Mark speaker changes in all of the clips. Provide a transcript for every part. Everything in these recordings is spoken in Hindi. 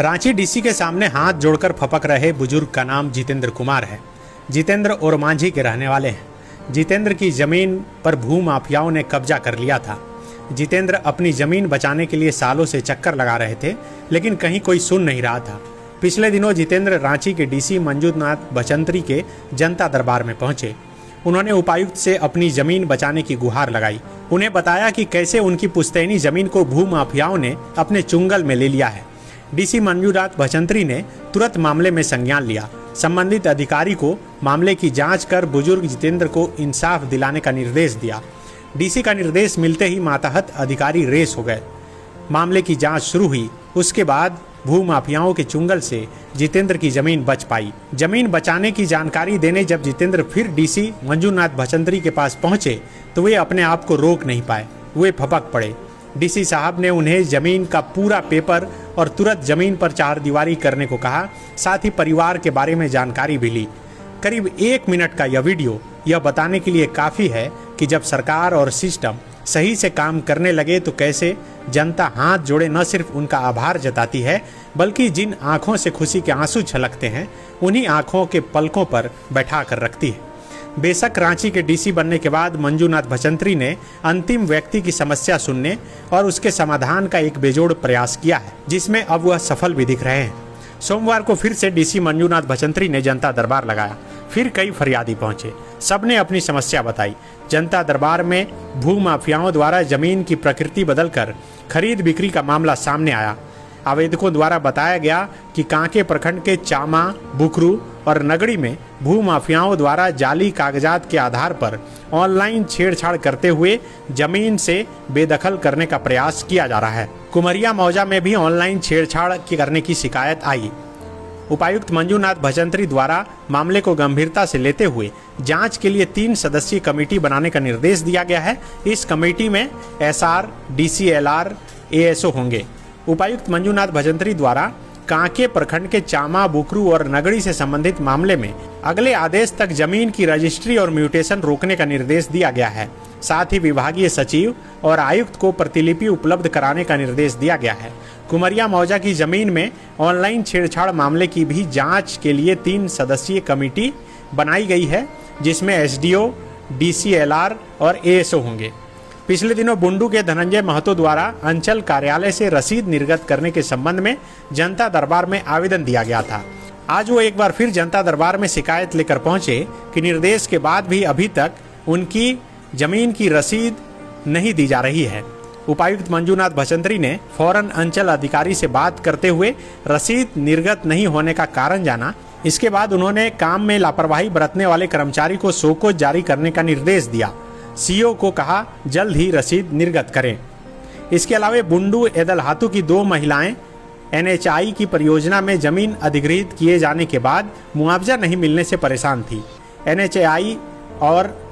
Speaker 1: रांची डीसी के सामने हाथ जोड़कर फपक रहे बुजुर्ग का नाम जितेंद्र कुमार है। जितेंद्र और मांझी के रहने वाले हैं। जितेंद्र की जमीन पर भू माफियाओं ने कब्जा कर लिया था। जितेंद्र अपनी जमीन बचाने के लिए सालों से चक्कर लगा रहे थे, लेकिन कहीं कोई सुन नहीं रहा था। पिछले दिनों जितेंद्र रांची के डीसी मंजूनाथ भजंत्री के जनता दरबार में पहुंचे। उन्होंने उपायुक्त से अपनी जमीन बचाने की गुहार लगाई। उन्हें बताया कि कैसे उनकी पुश्तैनी जमीन को भू माफियाओं ने अपने चुंगल में ले लिया है। डीसी मंजूनाथ भजंत्री ने तुरंत मामले में संज्ञान लिया। संबंधित अधिकारी को मामले की जांच कर बुजुर्ग जितेंद्र को इंसाफ दिलाने का निर्देश दिया। डीसी का निर्देश मिलते ही मातहत अधिकारी रेस हो गए। मामले की जांच शुरू हुई। उसके बाद भू माफियाओं के चुंगल से जितेंद्र की जमीन बच पाई। जमीन बचाने की जानकारी देने जब जितेंद्र फिर डीसी मंजूनाथ भजंत्री के पास पहुंचे तो वे अपने आप को रोक नहीं पाए। वे फपक पड़े। डीसी साहब ने उन्हें जमीन का पूरा पेपर और तुरंत जमीन पर चारदीवारी करने को कहा। साथ ही परिवार के बारे में जानकारी भी ली। करीब 1 मिनट का यह वीडियो यह बताने के लिए काफ़ी है कि जब सरकार और सिस्टम सही से काम करने लगे तो कैसे जनता हाथ जोड़े न सिर्फ उनका आभार जताती है, बल्कि जिन आंखों से खुशी के आंसू छलकते हैं उन्हीं आंखों के पलकों पर बैठा कर रखती है। बेशक रांची के डीसी बनने के बाद मंजूनाथ भजंत्री ने अंतिम व्यक्ति की समस्या सुनने और उसके समाधान का एक बेजोड़ प्रयास किया है, जिसमें अब वह सफल भी दिख रहे हैं। सोमवार को फिर से डीसी मंजूनाथ भजंत्री ने जनता दरबार लगाया। फिर कई फरियादी पहुंचे। सबने अपनी समस्या बताई। जनता दरबार में भू माफियाओं द्वारा जमीन की प्रकृति बदलकर खरीद बिक्री का मामला सामने आया। आवेदकों द्वारा बताया गया कि कांके प्रखंड के चामा, बुकरू और नगड़ी में भू माफियाओं द्वारा जाली कागजात के आधार पर ऑनलाइन छेड़छाड़ करते हुए जमीन से बेदखल करने का प्रयास किया जा रहा है। कुमरिया मौजा में भी ऑनलाइन छेड़छाड़ करने की शिकायत आई। उपायुक्त मंजूनाथ भजंत्री द्वारा मामले को गंभीरता से लेते हुए जांच के लिए 3 सदस्यीय कमेटी बनाने का निर्देश दिया गया है। इस कमेटी में एसआर, डीसीएलआर, एएसओ होंगे। उपायुक्त मंजूनाथ भजंत्री द्वारा कांके प्रखंड के चामा, बुकरू और नगड़ी से संबंधित मामले में अगले आदेश तक जमीन की रजिस्ट्री और म्यूटेशन रोकने का निर्देश दिया गया है। साथ ही विभागीय सचिव और आयुक्त को प्रतिलिपि उपलब्ध कराने का निर्देश दिया गया है। कुमरिया मौजा की जमीन में ऑनलाइन छेड़छाड़ मामले की भी जांच के लिए 3 सदस्यीय कमेटी बनाई गई है, जिसमें एसडीओ, डीसीएलआर और एएसओ होंगे। पिछले दिनों बुंडू के धनंजय महतो द्वारा अंचल कार्यालय से रसीद निर्गत करने के संबंध में जनता दरबार में आवेदन दिया गया था। आज वो एक बार फिर जनता दरबार में शिकायत लेकर पहुंचे कि निर्देश के बाद भी अभी तक उनकी जमीन की रसीद नहीं दी जा रही है। उपायुक्त मंजूनाथ भजंत्री ने फौरन अंचल अधिकारी से बात करते हुए रसीद निर्गत नहीं होने का कारण जाना। इसके बाद उन्होंने काम में लापरवाही बरतने वाले कर्मचारी को शोकॉज जारी करने का निर्देश दिया। सीओ को कहा जल्द ही रसीद निर्गत करें। इसके अलावा बुंडू एदलहातू की 2 महिलाएं एनएचआई की परियोजना में जमीन अधिग्रहित किए जाने के बाद मुआवजा नहीं मिलने से परेशान थी। एनएचआई और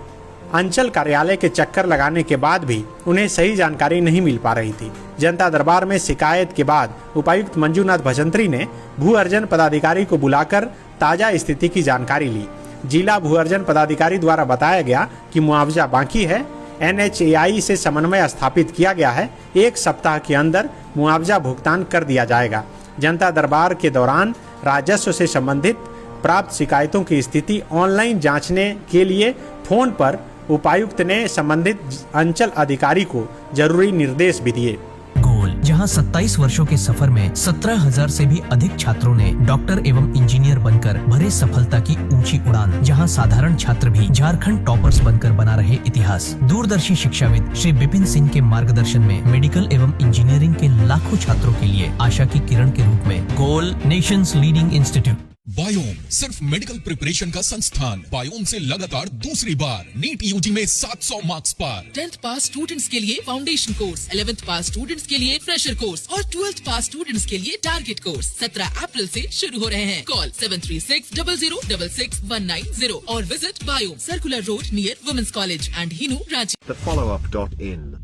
Speaker 1: अंचल कार्यालय के चक्कर लगाने के बाद भी उन्हें सही जानकारी नहीं मिल पा रही थी। जनता दरबार में शिकायत के बाद उपायुक्त मंजूनाथ भजंत्री ने भू अर्जन पदाधिकारी को बुलाकर ताजा स्थिति की जानकारी ली। जिला भू अर्जन पदाधिकारी द्वारा बताया गया कि मुआवजा बाकी है। एनएचएआई से समन्वय स्थापित किया गया है। 1 सप्ताह के अंदर मुआवजा भुगतान कर दिया जाएगा। जनता दरबार के दौरान राजस्व से संबंधित प्राप्त शिकायतों की स्थिति ऑनलाइन जांचने के लिए फोन पर उपायुक्त ने संबंधित अंचल अधिकारी को जरूरी निर्देश भी दिए।
Speaker 2: गोल, जहां 27 वर्षों के सफर में 17,000 से भी अधिक छात्रों ने डॉक्टर एवं इंजीनियर बनकर भरे सफलता की ऊंची उड़ान, जहां साधारण छात्र भी झारखंड टॉपर्स बनकर बना रहे इतिहास। दूरदर्शी शिक्षाविद श्री विपिन सिंह के मार्गदर्शन में मेडिकल एवं इंजीनियरिंग के लाखों छात्रों के लिए आशा की किरण के रूप में गोल, नेशंस लीडिंग इंस्टीट्यूट।
Speaker 3: बायोम सिर्फ मेडिकल प्रिपरेशन का संस्थान। बायोम से लगातार दूसरी बार नीट यूजी में 700 मार्क्स पार।
Speaker 4: 10th पास स्टूडेंट्स के लिए फाउंडेशन कोर्स, 11th पास स्टूडेंट्स के लिए फ्रेशर कोर्स और 12th पास स्टूडेंट्स के लिए टारगेट कोर्स 17 अप्रैल से शुरू हो रहे हैं। कॉल 7360066190 और visit Biome, circular road near women's college and Hinoo, Ranchi.
Speaker 5: thefollowup.in.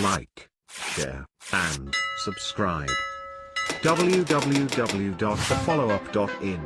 Speaker 5: Like, share and subscribe. www.thefollowup.in